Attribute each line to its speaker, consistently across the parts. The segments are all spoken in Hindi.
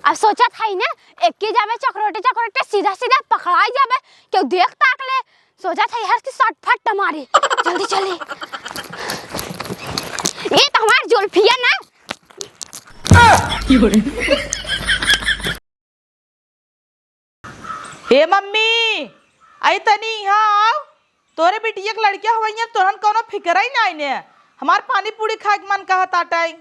Speaker 1: अब सोचा था ही ना एक के जावे चक्रोटे चक्रोटे सीधा सीधा पकड़ाई जावे क्यों देख ताक ले। सोचा था यार की शॉट फट मारी जल्दी चली। ये तो हमारी जुल्फिया ना।
Speaker 2: ए मम्मी आई तनी यहाँ आओ। तोरे बिटिया के लड़किया हुई तोहन कोनो फिक्र ही नहीं ने। हमार पानी पूरी खाए के मन कहत आटाई।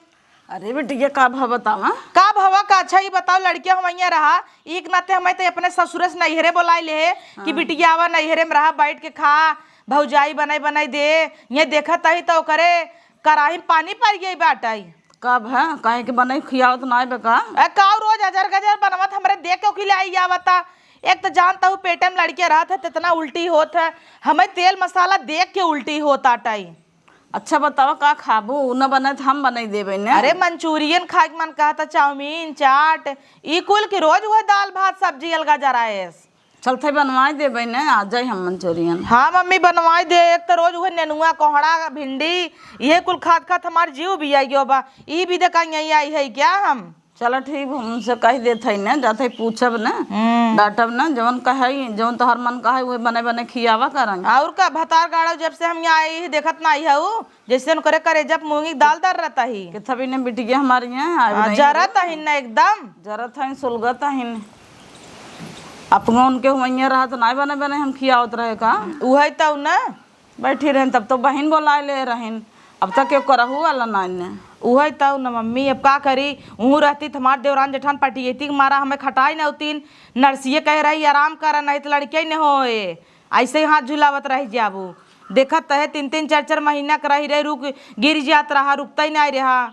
Speaker 3: अरे बेटिया का भाव बतावा
Speaker 2: का भवा का अच्छा ही बताओ। लड़किया हुई रहा एक नाते हमें तो अपने ससुर से नैहरे बोलाई ले कि बिटिया आवा नैहरे में रहा बैठ के खा भौजाई बनाई बनाई दे। ये देखत ही तो करे कराही में पानी पड़ गई बाटाई।
Speaker 3: कब है काहे के बनाई खियावत ना बेका
Speaker 2: का रोज अजर गजर बनवत हमरे देख के खिलाई आवता। एक तो जानता हूँ पेटे में लड़के रहत है तितना उल्टी होत है। हमें तेल मसाला देख के उल्टी होता टाई।
Speaker 3: अच्छा बतावा का खाबू न बने तो हम बनाई देबे ने।
Speaker 2: अरे मंचूरियन खाए मन कहता चाउमीन चाट ई कुल के रोज हुआ दाल भात सब्जी अलगा जराएस।
Speaker 3: चलते बनवाई देबे ने आ जाए हम मंचूरियन।
Speaker 2: हाँ मम्मी बनवाई दे। एक तो रोज हुए नेनुआ कोहड़ा भिंडी ये कुल खात खात हमार जीव भी आई गयो बा। ई भी देखा यही आई है क्या हम।
Speaker 3: चलो ठीक हमसे कह देते न जाते पूछब न डांटब न जवन कहे जवन तोहर मन कहे वो बने बने खियावा करेंगे।
Speaker 2: और का भतार गाड़ो जब से हम यहाँ आई देखत ना आई है जैसे करे करे जब मूंगी दाल दर रहता ही
Speaker 3: कि तभी ने बिटिया हमारे यहाँ
Speaker 2: जरत ही ना एकदम
Speaker 3: जरत है सुलगत है अपनों उनके हुआ रहा तो नहीं बने बने हम खियावत रहे का
Speaker 2: उहे तो ना
Speaker 3: बैठी रहन तब तो बहन बोला ले रहन अब तक क्यों करहू वाला नहीं
Speaker 2: उहे तो न मम्मी अब का करी। ऊँ रहती हमार देवरान जेठान पटियती मारा हमें खटाई न होती नर्सिए कह रही आराम कर नहीं तो लड़के न हो ऐसे ही हाथ झुलावत रही जाबू। देखत है 3-3 4-4 महीना कर रही रहे रुक गिर जात रहा रुकता ही नहीं रहा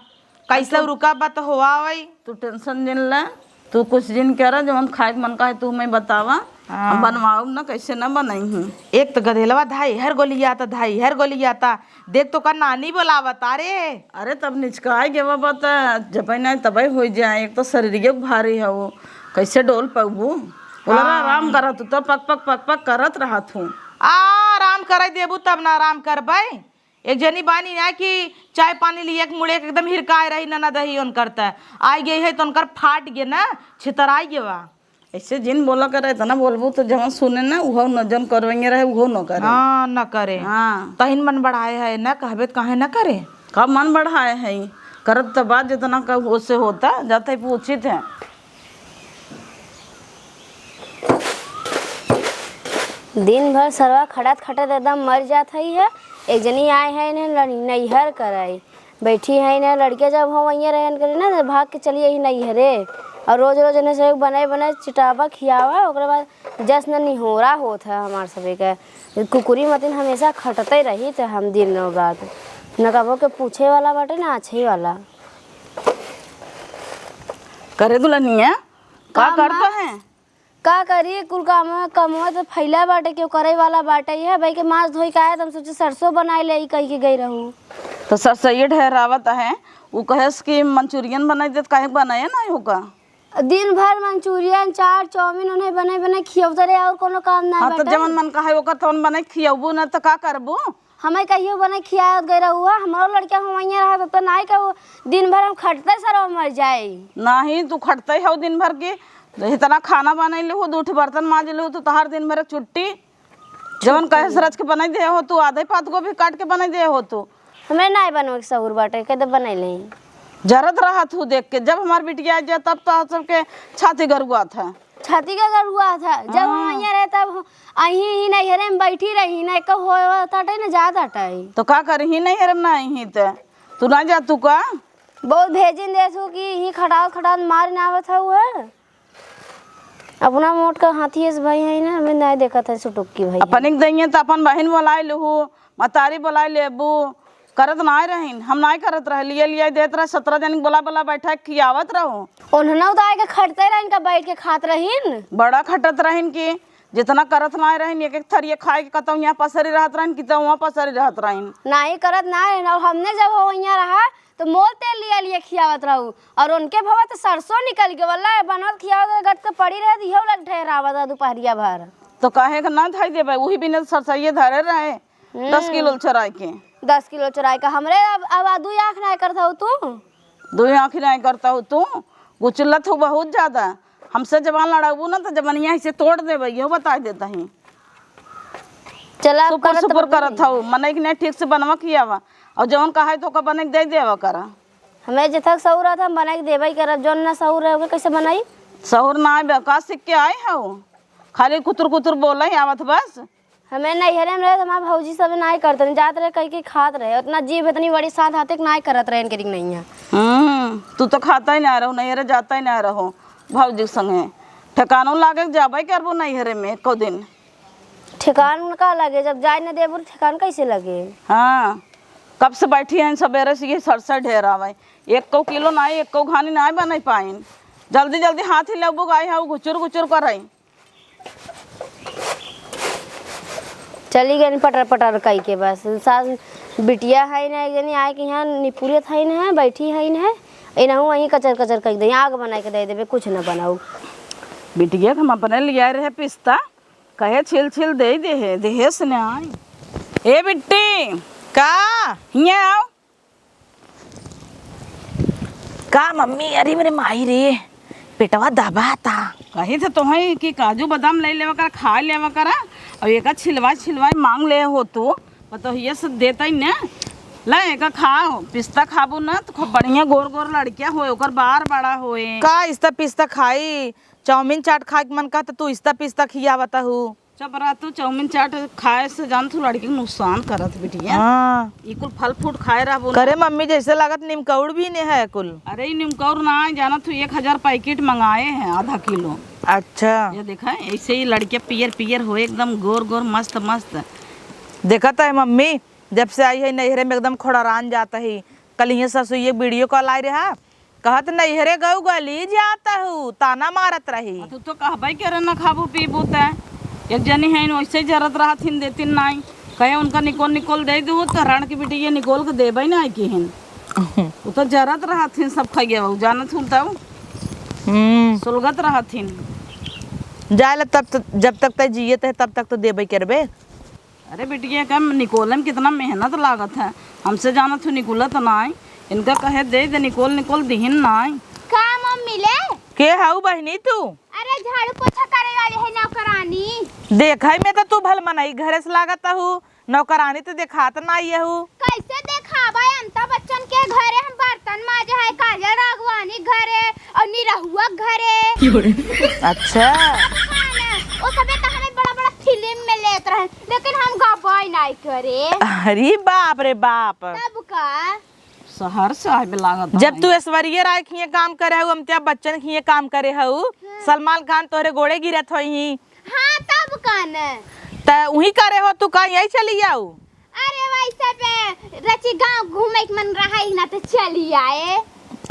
Speaker 2: कैसे रुका बात हुआ वही।
Speaker 3: तू टेंशन दिन ले तू कुछ दिन कर जवन खाए मन का है तू मैं बतावा हम बनवाऊ ना कैसे न बनाई।
Speaker 2: एक तो गधेलवा धाई हर गोली आता धाई हर गोली आता देख तो का नानी बोलावत अरे।
Speaker 3: अरे तब निचकाए गे बता जब नहीं तब हो जाए। एक तो शरीर भारी है वो कैसे डोल पबू बोला आराम करत तो पक पक पक पक करत रहा तू
Speaker 2: आराम कर देबू तब ना आराम करबै। एक जनी बानी ना कि चाय पानी लिए मुड़े एकदम हिरकाए रही ना दही उन करता आई गई है तो उनकर फाट गे ना छितराई गे वा।
Speaker 3: ऐसे जिन बोला करे तना बोलबू तो जहाँ सुने ना वो न जन करवेंगे रहे वो न करे।
Speaker 2: हाँ न करे
Speaker 3: हाँ
Speaker 2: तहिन मन बढ़ाए है ना कहबे काहे न करे।
Speaker 3: कब मन बढ़ाए है करत तो बात जितना कब उससे होता जाते पूछित है।
Speaker 1: दिन भर सरवा खड़त खड़त एकदम मर जात है। एक जनी आए है ना नैहर कराई बैठी है ना लड़के जब हम वहीं रहन करे ना भाग के चलिए ही नैहरे और रोज रोज ने से बनाए बनाए चिटावा खियावा ओकरे बाद जश्न निहोरा होत है हमार सभी के कुकुरी मतिन हमेशा खटते रही तो हम दिन रात न कबो के पूछे वाला बाटे ना अच्छे वाला
Speaker 3: करे दुल्हनिया का करता है
Speaker 1: का करी कुल काम कमवा तो फैला बाटे क्यों करे वाला बाटे है भाई के मांस धोई का है तुम सोचे सरसों बनाए ले कही के गई रहूं
Speaker 3: तो सरसोई ढहरावत है वो कहेस कि मंचूरियन बनाई दे काहे बनाया ना होगा।
Speaker 1: दिन भर मंचूरियन चाट चाउमीन उन्हें बने बने खियवते रहे और कोनो काम ना
Speaker 3: हाँ तो जवन मन कहे ओकर तवन बने खियबू ना तो का करबू।
Speaker 1: हमें कहियो बने खियावत गई रहुआ हमारो लड़का हम वहीं रहा तो नहीं का दिन भर हम खटते सर मर जाए।
Speaker 3: नहीं तू खटते हो दिन भर की इतना खाना बनैले हो 2 बर्तन मांज ले तो तहार दिन भर छुट्टी जवन कहे सरज के बनाई दे हो तू आधे पात को भी काट के बनाई दे हो तू
Speaker 1: हमें नहीं बनवे के सहूर बाटे कदे बनाई ले
Speaker 3: जरत रहा तू देख के जब हमार बिटिया जाए तब तो सबके छाती गरुआ था
Speaker 1: छाती का गरुआ था जब हम वहीं रहे तब अही नहीं हरे में बैठी रही ना एक होता ना ज्यादा टाई तो
Speaker 3: का करही नहीं हरम ना ही तू ना जा तू का
Speaker 1: बहुत भेजिन देसू कि ही खटाव खटाव मार ना आवत है वो अपना मोट का हाथी भाई है ना हमें नहीं देखा था सुटुक्की भाई
Speaker 3: अपन एक दइए तो अपन बहन बोलाए लहू मतारी बोलाए लेबू करत ना रहीन हम नहीं करत रह लिए देत रह 17 जन बोला बोला बैठा खियावत रहूं
Speaker 1: उन्होंने तो आके खटते रहिन का बैठ के खात रहिन
Speaker 3: बड़ा खटत रहीन की जितना करत ना रहीन एक एक थरिये खाए के कतौ यहाँ पसरी रहत रहीन कि वहाँ पसरी रहत रहीन
Speaker 1: नहीं करत ना रहिन और हमने जब वहाँ रहा तो मोल तेल लिए खियावत रहू और उनके भवा तो सरसों निकल के वाला बनवत खियावत गट के पड़ी रहे दियो लग ठहरावत दोपहरिया भर
Speaker 3: तो कहे के ना धाई देबे वही बिना सरसइये धरे रहे 10 किलो चराई के
Speaker 1: 10 किलो चराई का हमरे अब 2 आँख नहीं करता तू
Speaker 3: 2 आँख नहीं करता हो तू कुचलत हो बहुत ज्यादा। हमसे जवान लड़ाबू ना तो जवनिया से तोड़ देबे, यो बता देता ही।
Speaker 1: चला
Speaker 3: सुपर सुपर करत हो मने कि नहीं ठीक से बनवा किया वा, और जवन कहा है तो का बने के दे देवा करा।
Speaker 1: हमें जतक सहूर रहा था हम बना के देबे ही करब, जौन ना सहूर है कैसे बनाई।
Speaker 3: सहूर ना आए का सीख के आए हो, खाली कुतर कुतर बोले ही आवत बस।
Speaker 1: हमें नैहरे में रहे तो हमारे भौजी सब नहीं करते, जात रहे कहीं खात रहे, उतना जीभ इतनी बड़ी साथ हाथे नहीं करत रहे इनके नहीं है।
Speaker 3: तू तो खाता ही ना रहो, नैहरे जाता ही ना रहो भौजी संगे। ठिकानों लागे जाबे करबो नैहरे में एको दिन।
Speaker 1: ठिकान का लगे, जब जाए न देबू ठिकान कैसे लगे।
Speaker 3: हाँ कब से बैठी हैं सवेरे से ये सरसर ढेर आवे, 1 किलो ना 1 घानी ना बना पाइन। जल्दी जल्दी हाथ ही लेबू गाय है घुचुर घुचुर कर
Speaker 1: चली गई पटर पटर कई के बस। सास बिटिया है ना एक जनी आए कि यहाँ निपुरे था ही ना बैठी है ना इनहू वहीं कचर कचर कर दे, आग बना के दे देवे कुछ न बनाऊ।
Speaker 3: बिटिया हम अपने लिया रहे पिस्ता, कहे छिल छिल दे देहे से ने आई। ए बिट्टी
Speaker 2: का
Speaker 3: हियां आओ।
Speaker 2: का मम्मी? अरे मेरे माई रे पेटवा दबा था।
Speaker 3: कही थे तुम्हें कि काजू बादाम ले लेवा कर खा लेवा करा, और एक छिलवा मांग ले हो तू तो ये सब देता ही ना। ला एक खाओ पिस्ता खाबू ना तो खूब बढ़िया गोर गोर लड़कियां होए ओकर बार बड़ा होए।
Speaker 2: का इस्ता पिस्ता खाई? चाउमीन चाट खाए के मन का तो तू इस्ता पिस्ता खिया बताहू।
Speaker 3: जब रात तू चाउमीन चाट खाए से जान तू लड़की के नुकसान करत बिटिया।
Speaker 2: हाँ
Speaker 3: ई कुल फल फ्रूट खाए रहबू ना।
Speaker 2: करे मम्मी जैसे लागत निमकौड़ भी नहीं है कुल।
Speaker 3: अरे निमकौर ना जाना तू 1000 पैकेट मंगाए हैं आधा किलो।
Speaker 2: अच्छा
Speaker 3: ये देखा है ऐसे ही लड़कियां पियर पियर हो एकदम गोर गोर मस्त मस्त।
Speaker 2: देखा है मम्मी जब से आई है नैहरे में एकदम खोड़ारान जाता है। कल ये ससुर ये वीडियो कॉल आई रहा, कहत नैहरे गऊ गली जाता हूँ ताना मारत रही।
Speaker 3: तू तो कहबे करे ना खाबू पीबू ते। एक जनी है वैसे जरत रहा थिन देती नहीं, कहे उनका निकोल निकोल दे दो तो रण की बेटी ये निकोल के देबे ना कि हिन वो तो जरत रहा थिन सब खाइए वो जानत हूँ तब सुलगत रहा थिन।
Speaker 2: जाए तब जब तक तय जियत है तब तक तो देबे करबे।
Speaker 3: अरे बेटिया का निकोले में कितना मेहनत लागत है, हमसे जाना तू निकोलत नहीं। इनका कहे दे निकोल निकोल दिहिन नहीं।
Speaker 1: का मम्मी ले
Speaker 2: के हाउ बहनी तू?
Speaker 1: अरे झाड़ू पोछा करे वाली है नौकरानी।
Speaker 2: देखा में तो तू भल मनाई घरे से लागत हूँ, नौकरानी तो देखात ना आई हूँ।
Speaker 1: कैसे देखाबा अमिताभ बच्चन के घरे हम बर्तन माजे है, काजल राघवानी घरे और निरहुआ घरे।
Speaker 2: अच्छा
Speaker 1: वो सबे तो हमें बड़ा बड़ा फिल्म में लेत रहे, लेकिन हम गवाई नहीं करे।
Speaker 2: अरे बाप रे बाप।
Speaker 1: तब का
Speaker 3: शहर से आए लागत।
Speaker 2: जब तू ऐश्वर्या राय खिए काम करे हूँ, अमिताभ बच्चन खिए काम करे हूँ, सलमान खान तोहरे गोड़े गिरत होई।
Speaker 1: हाँ तब कन
Speaker 2: त वही करे हो तू का यही चली जाऊ।
Speaker 1: अरे वैसे पे रची गांव घूमे के मन रहा ही ना तो चली आए।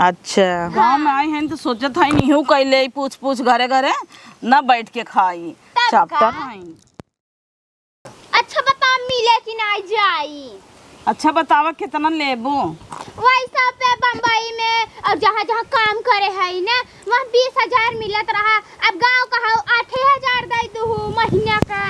Speaker 2: अच्छा
Speaker 3: गाँव में आई हैं तो सोचत है नहीं हूँ कैले पूछ पूछ घरे घरे न बैठ के खाई चैप्टर है।
Speaker 1: अच्छा बता मिले कि नहीं जाई।
Speaker 3: अच्छा बतावा कितना लेबू?
Speaker 1: वैसा पे बम्बई में और जहाँ जहाँ काम करे है ना वहाँ 20,000 मिलत रहा। अब गांव का 8,000 दे दू महीना का।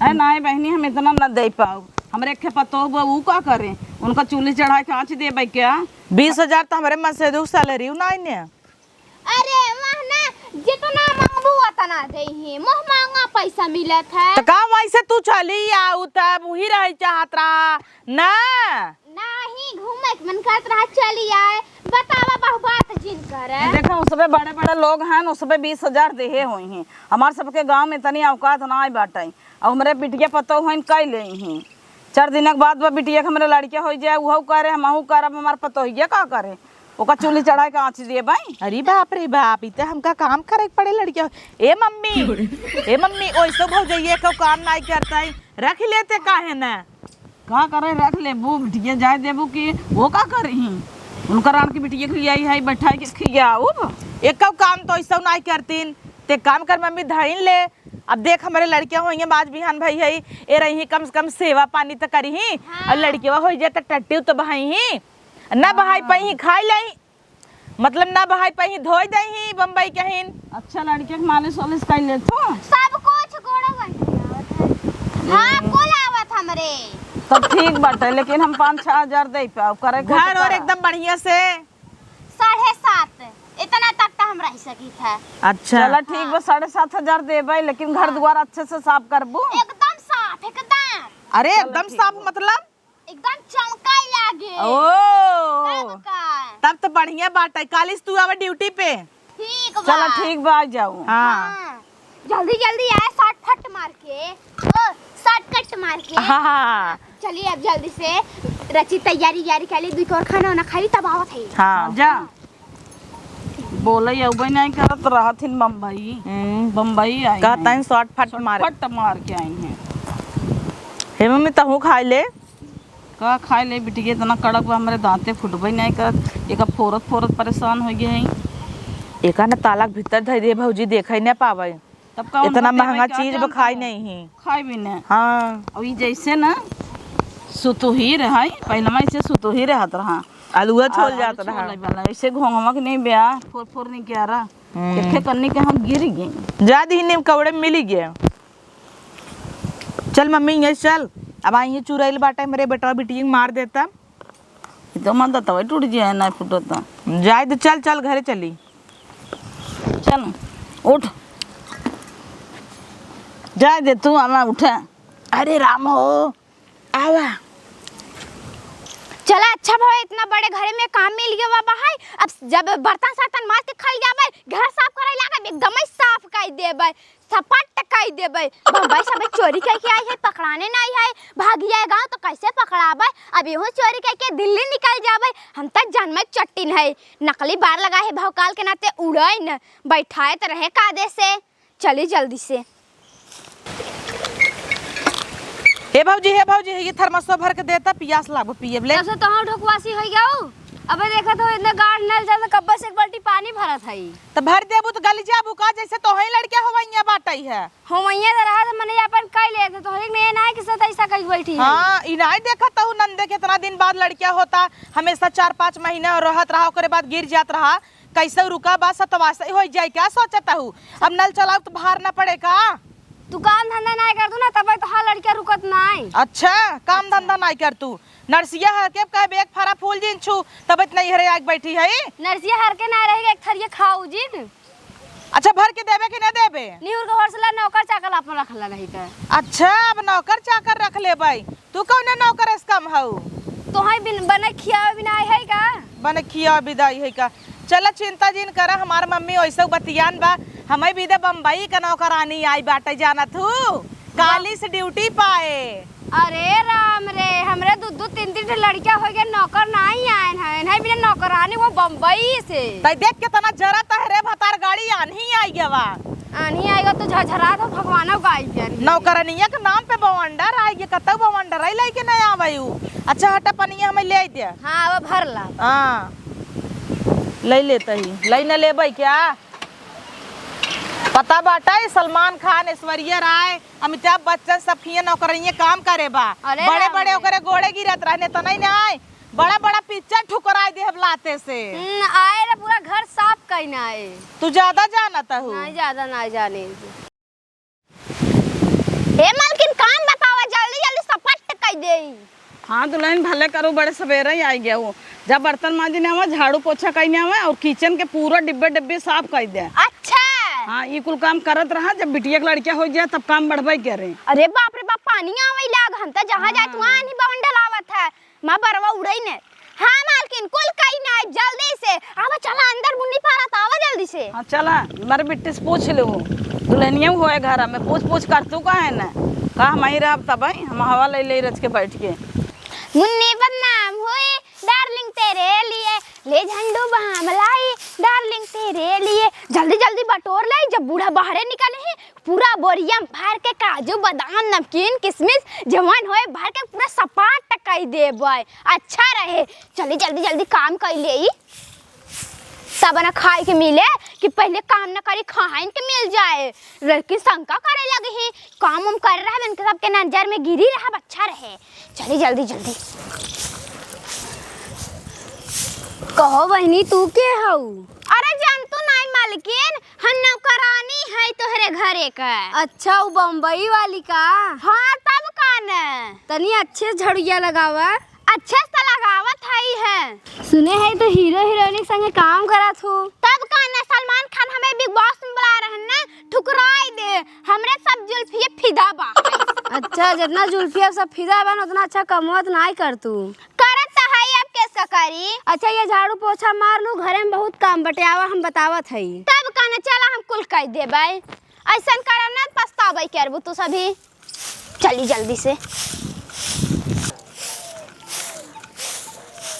Speaker 3: है नहीं बहनी हम इतना न दे पाऊ, हमरे के पतो वो का करे उनका चूल्ही चढ़ा के आँच देबे क्या?
Speaker 2: 20,000 तो हमारे मन से सैलरी नहीं है।
Speaker 1: अरे वहाँ ना जितना मांगबू उतना दे ही, मोह मांगा पैसा मिलत है।
Speaker 2: तो का वैसे तू चली आऊ तब वही रह चाहत रहा ना।
Speaker 1: नहीं घूमे के मन करत रहा चली आए। बतावा बहु बात जिन करे।
Speaker 3: देखा उसपे बड़े बड़े लोग हैं उसपे 20,000 देहे हुई हैं। हमारे सबके गांव में तनी औकात ना आई बाटे और हमारे बिटिया पतो हुई कई ले ही 4 दिन के बाद बिटिया के हमारे लड़किया हो जाए वह करे हमहू करब हमारे पतो ही का करे ओका चूल्ही चढ़ा के आँच दिए भाई।
Speaker 2: अरे बाप रे बाप इते हमका काम करे पड़े लड़किया। ए मम्मी ओइसो भौजइये को काम नहीं करता है रख लेते काहे ना।
Speaker 3: का करे रख लेबू बिटिया जाए देबू कि वो का करही उनका रान की बिटिया खियाई है बैठा के खियाऊ।
Speaker 2: एक काम तो ऐसा नहीं करतीन ते काम कर मम्मी धइन ले। अब देख हमारे लड़कियां होंगे बाज बिहान भाई है ए रही कम से कम सेवा पानी तो करी ही। हाँ। और लड़कियां हो जाए तो टट्टी तो बहाई ही ना बहाई पही खाई लही मतलब ना बहाई पही धोई दही बम्बई कहीं।
Speaker 3: अच्छा लड़के के मालिश वालिश कर ले तो
Speaker 1: सब कुछ गोड़ा बन। हाँ कुल आवत हमरे
Speaker 3: तब ठीक बाटे लेकिन हम 5-6 हजार दे पाओ करे
Speaker 2: घर और एकदम बढ़िया से
Speaker 1: 7.5 इतना तक तो हम रह सकी था।
Speaker 2: अच्छा
Speaker 3: चला ठीक बा 7,500 देबै, लेकिन घर द्वार अच्छे से साफ करबू।
Speaker 1: एकदम साफ, एकदम
Speaker 2: अरे एकदम साफ मतलब
Speaker 1: एकदम चमकाई लागे।
Speaker 2: ओ
Speaker 1: तब का
Speaker 2: तब तो बढ़िया बात है। कालिस तू आवे ड्यूटी पे।
Speaker 1: ठीक बा।
Speaker 3: चला ठीक बा, आ जाऊ।
Speaker 2: हाँ
Speaker 1: जल्दी जल्दी आए, शॉर्ट फट मार के, ओ शॉर्ट कट मार के।
Speaker 2: हाँ
Speaker 1: चलिए अब जल्दी से रची तैयारी कर ली, 2 और खाना वाना खा ली तब आवत है।
Speaker 2: हाँ
Speaker 3: जा बोले अबे नहीं करत रहत हिन बम्बई। बम्बई आई
Speaker 2: कहता है शॉर्ट फट मारे।
Speaker 3: फट मार के आई हैं।
Speaker 2: हे मम्मी तहू खाई ले।
Speaker 3: का खाए ले बिटिया, इतना कड़क बा हमारे दांते फुटबे नहीं करत। एक फोरत फोरत परेशान हो गए हैं।
Speaker 2: एका न तालाक भीतर धर दे भौजी, देखै न पावे।
Speaker 3: तब का
Speaker 2: इतना महंगा चीज खाई नहीं है।
Speaker 3: खाई भी नहीं।
Speaker 2: हाँ
Speaker 3: और ये जैसे ना सुतुही रहा, पहले में ऐसे सुतुही रहत रहा,
Speaker 2: आलूआ छोल जाता रहा।
Speaker 3: वाला ऐसे घोंघमा के नहीं ब्याह फोर फोर नहीं किया रहा। देखे करने के हम गिर गए।
Speaker 2: ज्यादा ही नेम कवड़े में मिली गया। चल मम्मी ये चल, अब आई चुरैल बाटे मेरे बेटा बिटिया मार देता।
Speaker 3: तो मन तो टूट जाए ना फुटता।
Speaker 2: जाए तो चल चल घरे चली।
Speaker 3: चल उठ, जाए दे तू, आना उठे।
Speaker 2: अरे राम हो आवा।
Speaker 1: चला अच्छा भाई, इतना बड़े घरे में काम मिल गया बाबा है। अब जब बर्तन सातन मार के खल जाबे, घर साफ करे लागे एकदम ही साफ कर देबे, सपाट कर देबे। बम्बई सब चोरी करके आई है, पकड़ाने नहीं है, भाग जाए गांव तो कैसे पकड़ाबे। अब यूं चोरी करके दिल्ली निकल जाबे, हम तक जन्म चट्टिन है। नकली बार लगा है, भौकाल के नाते उड़े न बैठाए तो रहे कायदे से। चली जल्दी से।
Speaker 2: हे भौजी ये थर्मसो भर के देता, पियास लागो पिए ले।
Speaker 1: तब से तो ढोकवासी हो गया। अबे देखा तो इतना गाड़ नल जा तो कब्बे से एक बाल्टी पानी भरत है।
Speaker 2: तो भर देबू तो गली जाबू का, जैसे तो ही लड़कियां होवैया बाटई है।
Speaker 1: होमैया रहा तो मने अपन कई ले तो तोहरे में ना है कि सत ऐसा कई बैठी है।
Speaker 2: हाँ इनाई देखा तो नंदे कितना दिन बाद लड़कियां होता, हमेशा 4-5 महीने और रहत रहा, ओकरे बाद गिर जात रहा। कैसे रुका बा सतवासे हो जाए, क्या सोचता हूँ। अब नल चलाओ तो बाहर ना पड़े का।
Speaker 1: तू काम धंधा नहीं कर तू ना, तब तो हाँ लड़कियां रुकत नहीं।
Speaker 2: अच्छा काम धंधा नहीं कर तू। नरसिया है के कहे बेग फरा फूल जिन छू, तब इतना ही हरे आग बैठी है।
Speaker 1: नरसिया हर के ना रहेगा, एक थरिया खाऊ जिन।
Speaker 2: अच्छा भर के देबे कि ना देबे।
Speaker 1: निहुर के हौसला नौकर चाकर अपन रखला रही का।
Speaker 2: अच्छा अब नौकर चाकर रख ले भाई। तू कौन नौकर इस कम हऊ।
Speaker 1: तो है बिन बने खिया बिना है का।
Speaker 2: बने खिया विदाई है का। चला चिंता जिन करा, हमार मम्मी वैसे बतियान बा। हमें भी दे बम्बई का नौकरानी आई बाटे जाना थू, काली से ड्यूटी पाए।
Speaker 1: अरे राम रे, हमरे 2-2 3-3 लड़कियां हो गए, नौकर नहीं आए हैं। नहीं बिना नौकरानी वो बम्बई से।
Speaker 2: तई देख कितना जरा तहरे भतार गाड़ी आनी आई गवा।
Speaker 1: आनी आएगा तो झझरा तो भगवान गाई के
Speaker 2: नौकरानिया के नाम पे बवंडर आई गए, कतौ बवंडर आई लेके नहीं आवायू। अच्छा हटा पनिया हमें ले दे।
Speaker 1: हाँ वो भर ला।
Speaker 2: हाँ ले लेते ही, ले न लेबै क्या। पता बाटा है सलमान खान, ऐश्वर्या राय, अमिताभ बच्चन सब किए नौकरिये काम करे बा।
Speaker 1: अरे
Speaker 2: बड़े बड़े ओकरे गोड़े गिरत रहने तो नहीं आए, बड़ा बड़ा पिक्चर ठुकराई दे लाते से।
Speaker 1: आए रे पूरा घर साफ करना है।
Speaker 2: तू ज्यादा जानता हूँ।
Speaker 1: नहीं ज्यादा नहीं जाने। हे मालकिन काम बतावा, जल्दी जल्दी सपाट कर दे।
Speaker 3: हाँ दुल्हन भले करो, बड़े सवेरे ही आई गया वो। जब बर्तन मांजने आवा, झाड़ू पोछा करने आवा और किचन के पूरा डिब्बे डिब्बे साफ कर दे।
Speaker 1: अच्छा
Speaker 3: हाँ ये कुल काम करत रहा। जब बिटिया के लड़किया हो जाए तब काम बढ़वाई करे।
Speaker 1: अरे बाप रे बाप, पानी आवे लाग, हम तो जहाँ जाए तू नहीं बवंडल आवत है। मां बरवा उड़ई ने। हाँ मालकिन कुल कहीं ना, जल्दी से आवा, चला अंदर मुन्नी पारत, आवा जल्दी से।
Speaker 3: हाँ चला, मारे बिट्टी से पूछ ले वो दुल्हनिया होए घर में, पूछ कर तू का है ना का हम ही रह तब हम हवा ले ले रच के बैठ के।
Speaker 1: मुन्नी बदनाम हुई डार्लिंग तेरे लिए, ले झंडू बहाम लाई डार्लिंग तेरे लिए। जल्दी जल्दी बटोर लाई, जब बूढ़ा बाहरे निकले है पूरा बोरिया भर के काजू बादाम नमकीन किशमिश जवान होए भर के पूरा सपाट टकाई देबे। अच्छा रहे, चली जल्दी जल्दी काम कर ले, तब ना खाए के मिले कि पहले काम न करी खाइन के मिल जाए। लड़की शंका करे लगी ही, काम उम कर रहा है, उनके सबके नजर में गिरी रहा, अच्छा रहे। चली जल्दी जल्दी। कहो बहनी तू के हऊ। अरे जान तू नहीं मालकिन, हम नौकरानी है तोहरे घरे का। अच्छा वो बम्बई वाली का। हाँ तब का न, तनी अच्छे झड़िया लगावा। अच्छा सा लगावत है सुने है तो हीरो हीरोइन संगे काम करत हूँ। तब कहना सलमान खान हमें बिग बॉस में बुला रहे ना, ठुकराई दे हमरे सब जुल्फिया फिदा बा। अच्छा जितना जुल्फिया सब फिदा बा उतना अच्छा कमवत नहीं कर तू। करत है अब कैसा करी। अच्छा ये झाड़ू पोछा मार लू, घरे में बहुत काम बटियावा हम बतावत है। तब कहना चला हम कुल कह देबै, ऐसा करना पछतावे करबू तू सभी। चली जल्दी से।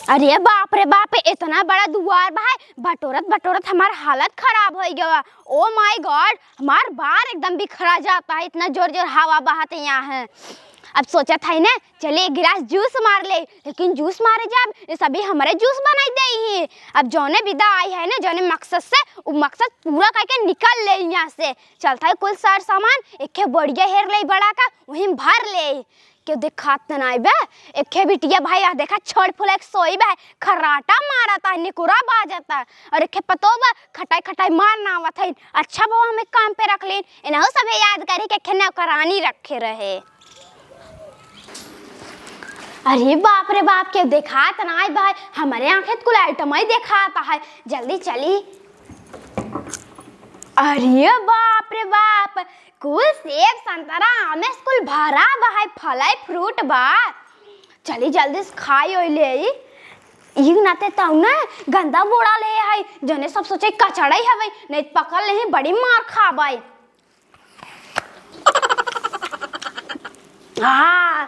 Speaker 1: अरे बाप रे बाप, इतना बड़ा दुआर बा है, बटोरत बटोरत हमार हालत खराब हो गया। ओ माय गॉड, हमार बार एकदम बिखरा जाता है, इतना जोर जोर हवा बहाते यहाँ है। अब सोचा था ना चले एक गिलास जूस मार ले, लेकिन जूस मारे जब ये सभी हमारे जूस बनाई दे ही। अब जौने विदा आई है ना, जौने मकसद से वो मकसद पूरा करके निकल ले यहाँ से। चलता है कुल सार सामान एक बढ़िया हेर ले बड़ा का वहीं भर ले। क्यों दिखात नहीं बे, एक बिटिया भाई आ देखा छोड़ फुल एक सोई बे, खर्राटा मारता है, निकुरा बाजता है, और एक पतो बा खटाई खटाई मारना आवत है। अच्छा वो हमें काम पे रख लेन, इन्हों सब याद करी के खेना करानी रखे रहे। अरे बाप रे बाप, के दिखात नहीं भाई, हमारे आंखें कुल आइटम ही दिखाता है। जल्दी चली। अरे बाप रे बाप, कुल सेब संतरा आमे कुल भरा बा है, फलाई फ्रूट बा। चली जल्दी से खाई ओई ले। ई नाते तौ ना गंदा बोड़ा ले है, जने सब सोचे कचड़ई हवे, नहीं पकड़ ले बड़ी मार खाबै। हाँ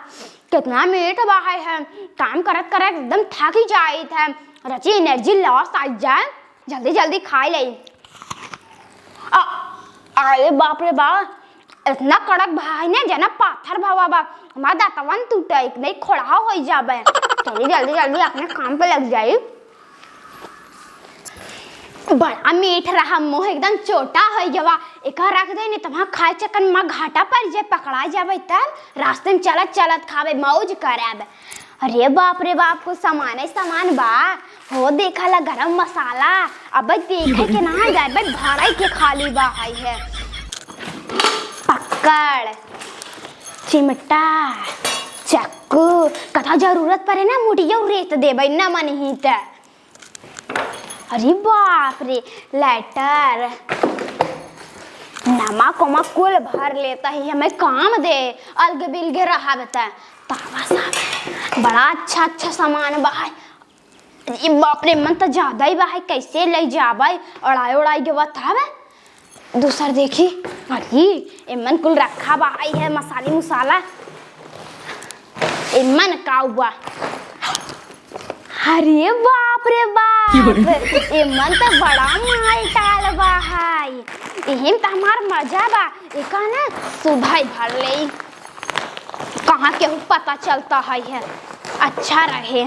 Speaker 1: कितना मीठ बा है, काम करत करत एकदम थक ही जाइत है, रची एनर्जी लॉस आ जाए। जल्दी जल्दी खाई ले। अरे बाप रे बाप, इतना कड़क भाई ने जना पाथर भावा बा, हमारा दांतवन टूटे नहीं खोड़ा हो जाबे। चलिए जल्दी जल्दी अपने काम पे लग जाए। बड़ा मीठ रहा, मुँह एकदम छोटा हो गया। एक रख दे नहीं तो खाए चक्कर में घाटा पर जे पकड़ा जाबे, तब रास्ते में चलत चलत खावे मौज कराब। अरे बाप रे बाप, कुछ सामान सामान बा हो, देखा ला गरम मसाला। अब देखे के ना जाए भराई के खाली बा है। पकड़ चिमटा चक्कू, कथा जरूरत पड़े ना मुठिया रेत देबै ना मन ही त। अरे बाप रे, लाइटर नमक वमक कुल भर लेता ही, हमें काम दे अलग बिलगे रहा बता। तावा सा बड़ा अच्छा अच्छा सामान बा है। अरे बाप रे, मन तो ज्यादा ही बा है, कैसे ले जाबै, उड़ाई उड़ाई के बतावे। दूसर देखी, अरे इमन कुल रखा बा है मसाले मुसाला। इमन का हुआ, अरे बाप रे बाप, इमन तो बड़ा माल टाल बा है। यही तो हमार मजा बा, एक ना सुबह भर ले, कहाँ के पता चलता है। अच्छा रहे,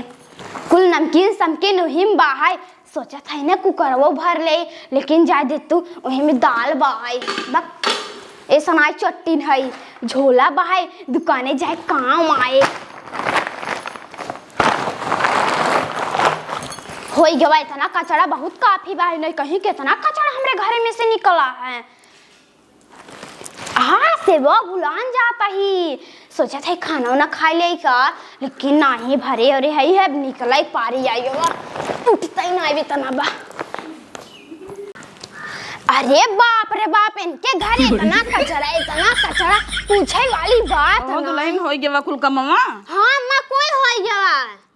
Speaker 1: कुल नमकीन समकीन उहिम बा है। सोचा था ना कुकर वो भर ले, लेकिन जा दे तू वही में दाल बहाई बक ए सनाई चट्टी है, झोला बहाई दुकाने जाए काम आए। हो गया इतना कचरा, बहुत काफी बा, नहीं कहीं कितना कचरा हमरे घरे में से निकला है। हाँ से वो बुलान जाता ही, सोचा था खाना वाना खा ले का, लेकिन नहीं भरे और है निकला ही पारी आई उठता ही नहीं इतना बा। अरे बाप रे बाप, इनके घर इतना कचरा पूछे वाली बात
Speaker 3: हो दुल्हन हो गया कुल का मामा।
Speaker 1: हाँ मां कुल हो गया।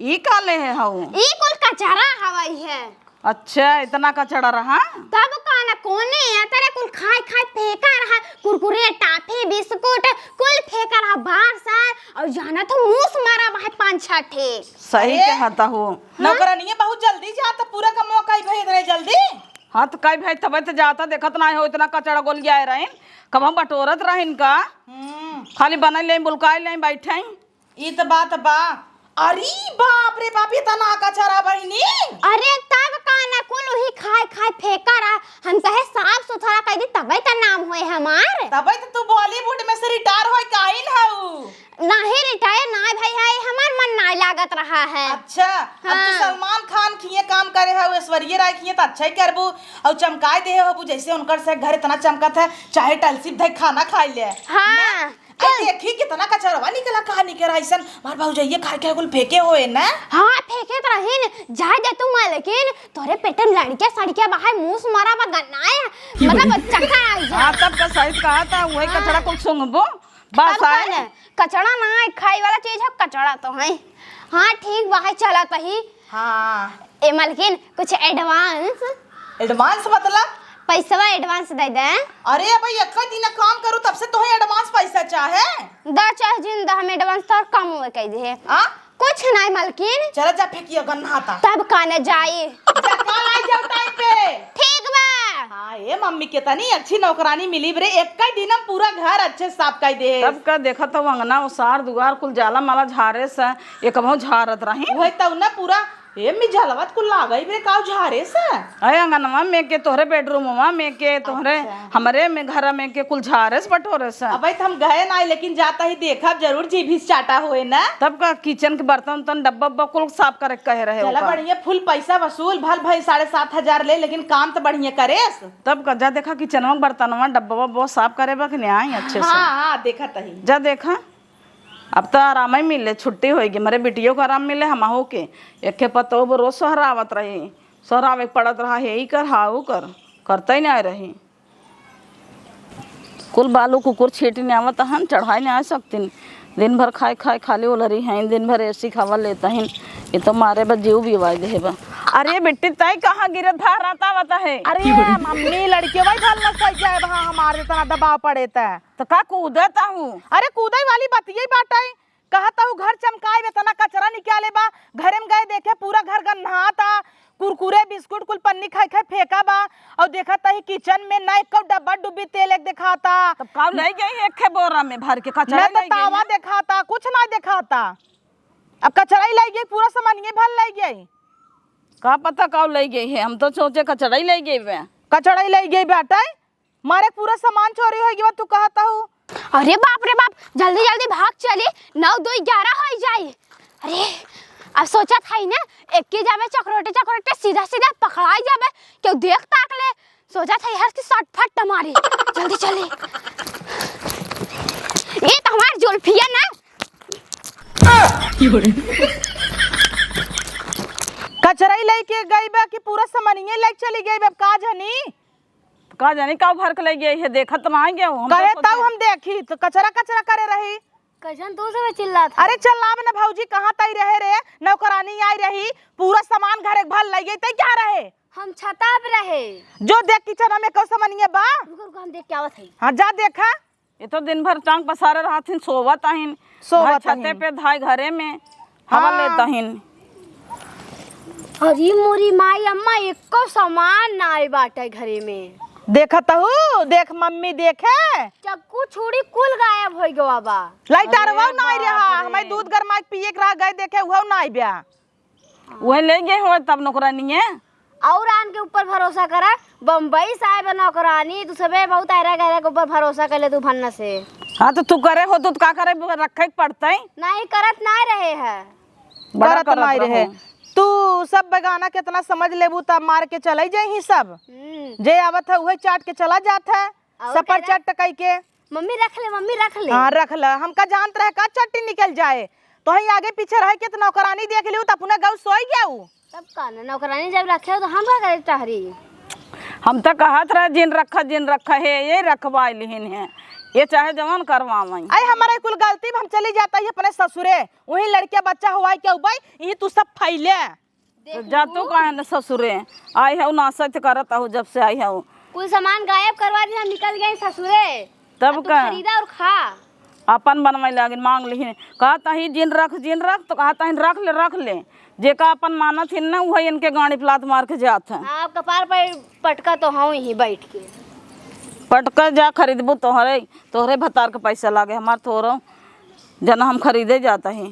Speaker 3: ई काले है हाउ,
Speaker 1: ई कुल कचरा हवाई है।
Speaker 3: अच्छा इतना कचड़ा रहा,
Speaker 1: तब कहना कोने तेरे कुल खाए खाए फेंका रहा, कुरकुरे टाफी बिस्कुट कुल फेंका रहा बाहर से, और जाना तो मुंह मारा भाई 5-6 ठे।
Speaker 3: सही कहता हो।
Speaker 2: नौकरानी बहुत जल्दी जाता, पूरा का मौका ही भेज रहे जल्दी।
Speaker 3: हाँ तो कई भाई तब तो जाता, देखत ना हो इतना कचड़ा गोल गया रहे, कब हम बटोरत रहे इनका, खाली बना ले बुलकाई ले बैठे।
Speaker 2: ये तो बात बा। अरे बाप रे बाप, ये तना कचरा बहिनी।
Speaker 1: अरे तब कहना कुल वही खाए खाए फेंका रहा, हम कहे साफ सुथरा कह दी तबे तो नाम होए हमार।
Speaker 2: तबे तो तू बॉलीवुड में से रिटायर होई काइन हऊ।
Speaker 1: नहीं रिटायर ना भाई है, हमार मन ना लागत रहा है।
Speaker 2: अच्छा अब तू सलमान खान खिए काम करे है, ऐश्वर्या राय खिए तो अच्छा ही करबू और चमकाए दे हो जैसे उनकर से घर इतना चमकत है, चाहे टलसी धई खाना खाई ले।
Speaker 1: हाँ
Speaker 2: आई देखी कितना कचरवा निकला, कहा निकला ऐसन मार भौजैया खा के कुल फेंके होए ना।
Speaker 1: हाँ फेंके तो रहीन जाए दे तू मैं, लेकिन तोरे पेट में लड़के सड़के बाहर मुंह मारा बा गन्नाए मतलब चक्कर आ जा।
Speaker 3: हां तब का सही कहा था, वही कचरा कुल सुंगबो बस आए।
Speaker 1: कचड़ा ना खाई वाला चीज है, कचड़ा तो है। हाँ ठीक बाहर चला तही।
Speaker 2: हाँ
Speaker 1: ए मालकिन कुछ एडवांस
Speaker 2: एडवांस मतलब
Speaker 1: पैसा एडवांस दे दे।
Speaker 2: अरे भाई एक दिन काम करूं तब से तुम्हें एडवांस पैसा चाहे
Speaker 1: दा चाहे जिंदा हम एडवांस तो कम हुए कह दे।
Speaker 2: हां
Speaker 1: कुछ नहीं मालकिन,
Speaker 2: चला जा फेंकिया गन्ना था
Speaker 1: तब काने जाए
Speaker 2: जा कल आ जाओ टाइम पे।
Speaker 1: ठीक बा।
Speaker 2: हाँ ये मम्मी के तनी अच्छी नौकरानी मिली बरे, एक ही दिन हम पूरा घर अच्छे साफ कर दे।
Speaker 3: तब का देखा तो अंगना उसार दुआर कुल जाला माला झारे से एक बहु झारत रही।
Speaker 2: वही तो ना पूरा ए मी झलवत कुल लागई बरे काऊ झारे से।
Speaker 3: अरे अंगनवा में के तोहरे बेडरूमवा में के तोहरे हमरे में घर में के कुल झारे से बटोरे से।
Speaker 2: अब तो हम गए ना, लेकिन जाता ही देखा जरूर जीभी चाटा होए ना।
Speaker 3: तब का किचन के बर्तन तन डब्बा उब्बा कुल साफ करे कहे रहे
Speaker 2: चला
Speaker 3: ओका।
Speaker 2: बढ़िया फुल पैसा वसूल भल भाई 7,500 ले, लेकिन काम तो बढ़िया करे।
Speaker 3: तब का जा देखा किचनवा के बर्तनवा डब्बा बहुत साफ करे बा कि नहीं आई अच्छे से।
Speaker 2: हाँ हाँ देखा तही
Speaker 3: जा देखा अब तो आराम ही मिले, छुट्टी होगी मेरे बिटियों को आराम मिले, हमहू के एक पतो रोज सोहरावत रही, सोहरावे पड़त रहा है ही कर हाउ कर करते ही नहीं रही। कुल बालू कुकुर छीटने आवत हन, चढ़ाई नहीं आ सकती, दिन भर खाए खाए खाली उलरी हैं, दिन भर ऐसी खावा लेता है, ये तो मारे बस जीव भी वाई दे बा। अरे बिट्टी तय कहाँ गिरत था रहता बता है।
Speaker 2: अरे मम्मी लड़के वही भल न सही जाए वहाँ हमारे इतना दबाव पड़े
Speaker 3: तो का कूदता हूँ।
Speaker 2: अरे कूदाई वाली बतिये बाटाई कहता हूँ घर चमकाए इतना कचरा निकाले बा, घरे में गए देखे पूरा घर गन्ना था, कुरकुरे बिस्कुट कुल पन्नी खाए खाए फेंका बा, और देखा था किचन में नए कब डब्बा डुब्बी तेल एक दिखाता।
Speaker 3: तब का ले गई एक बोरा में भर के कचरा
Speaker 2: तो तावा दिखाता कुछ ना दिखाता, अब कचरा ही ले गई पूरा सामान ये भल ले गई।
Speaker 3: का पता कब ले गई है, हम तो सोचे कचरा ही ले गई वे।
Speaker 2: कचरा ही ले गई बेटा, मारे पूरा सामान चोरी हो गया तू कहता हूँ।
Speaker 1: अरे बाप रे बाप, जल्दी जल्दी भाग चले, 9 2 11 हो जाए। अरे अब सोचा था ही ना एक के जावे चक्रोटे चक्रोटे सीधा सीधा पकड़ाई जावे, क्यों देख ताक ले, सोचा था यार की सट फट मारी। जल्दी चले, ये तो हमार जुल्फिया ना।
Speaker 2: कचरा ही लेके गई बा कि पूरा सामानिये लेके चली गई बा, का जानी
Speaker 3: का जानी का भर के ले गई है, देखा तो नहीं गए हम
Speaker 2: कहे तब हम देखी तो कचरा कचरा करे रही।
Speaker 1: कजन तू से चिल्ला था।
Speaker 2: अरे चल ना भौजी कहाँ तई रहे रे, नौकरानी आई रही पूरा सामान घरे भर ले गई तई क्या रहे।
Speaker 1: हम छता पे रहे,
Speaker 2: जो देख किचन में कौ सामानिये बा।
Speaker 1: रुको हम देख के आवत है।
Speaker 2: हाँ जा देखा,
Speaker 3: ये तो दिन भर टांग पसारे रहथिन, सोवत आहिन
Speaker 2: सोवत
Speaker 3: छते पे धाई घरे में हवा लेता हिन।
Speaker 1: अरे मोरी माई अम्मा एको सामान ना आई बाटे घरे में।
Speaker 2: देखा तहु देख मम्मी देखे
Speaker 1: चक्कू छुरी कुल गायब हो गया बा।
Speaker 2: लाइटरवा ना आई रहा, हमें दूध गरमा के पिए के रह गए देखे वो ना आई ब्या,
Speaker 3: वह ले गए हो तब नौकरानी है।
Speaker 1: और आन के ऊपर भरोसा करा, बम्बई साहब नौकरानी तू सबे बहुत आयरा गहरा के ऊपर भरोसा कर ले तू भन्ना से।
Speaker 3: हाँ तो तू करे हो तो का करे, रखे पड़ता है
Speaker 1: नहीं करत ना रहे है,
Speaker 2: बड़ा करत नहीं रहे। तू सब बेगाना कितना समझ लेबू तब मार के चले जाही सब, जे आवत है वही चाट के चला जात है, सपर चट कई के।
Speaker 1: मम्मी रख ले, मम्मी रख ले।
Speaker 2: हाँ रख ल, हमका जानत रहे का चट्टी निकल जाए तो ही आगे पीछे रह के तो नौकरानी देख लियो तो अपने गाँव सोई गया।
Speaker 1: तब का नौकरानी जब रखे हो तो हम क्या करे टहरी।
Speaker 3: हम तो कहत रहे जिन रखा है ये रखवा लिहिन है, ये चाहे जवान करवावई।
Speaker 2: आई हमारे कुल गलती हम चली जाता है अपने ससुरे, वही लड़के बच्चा हुआ क्या उबाई यही तू सब फैले।
Speaker 3: तो जा तू कहे न ससुरे आई है नासत करत हो जब से आई है।
Speaker 1: कुल सामान गायब करवा दी, हम निकल गए ससुरे।
Speaker 3: तब का
Speaker 1: खरीदा और खा
Speaker 3: अपन बनवाई लागिन मांग लिहिन, कहता ही जिन रख तो कहता ही रख ले जे का अपन मानत हिन ना वही इनके गाड़ी प्लात मार के जात है।
Speaker 1: आप कपार पर पटका तो हाँ ही बैठ के
Speaker 3: पटका जा खरीदबू तोहरे भतार के पैसा लागे, हमार थोरो जना हम खरीदे जाता है।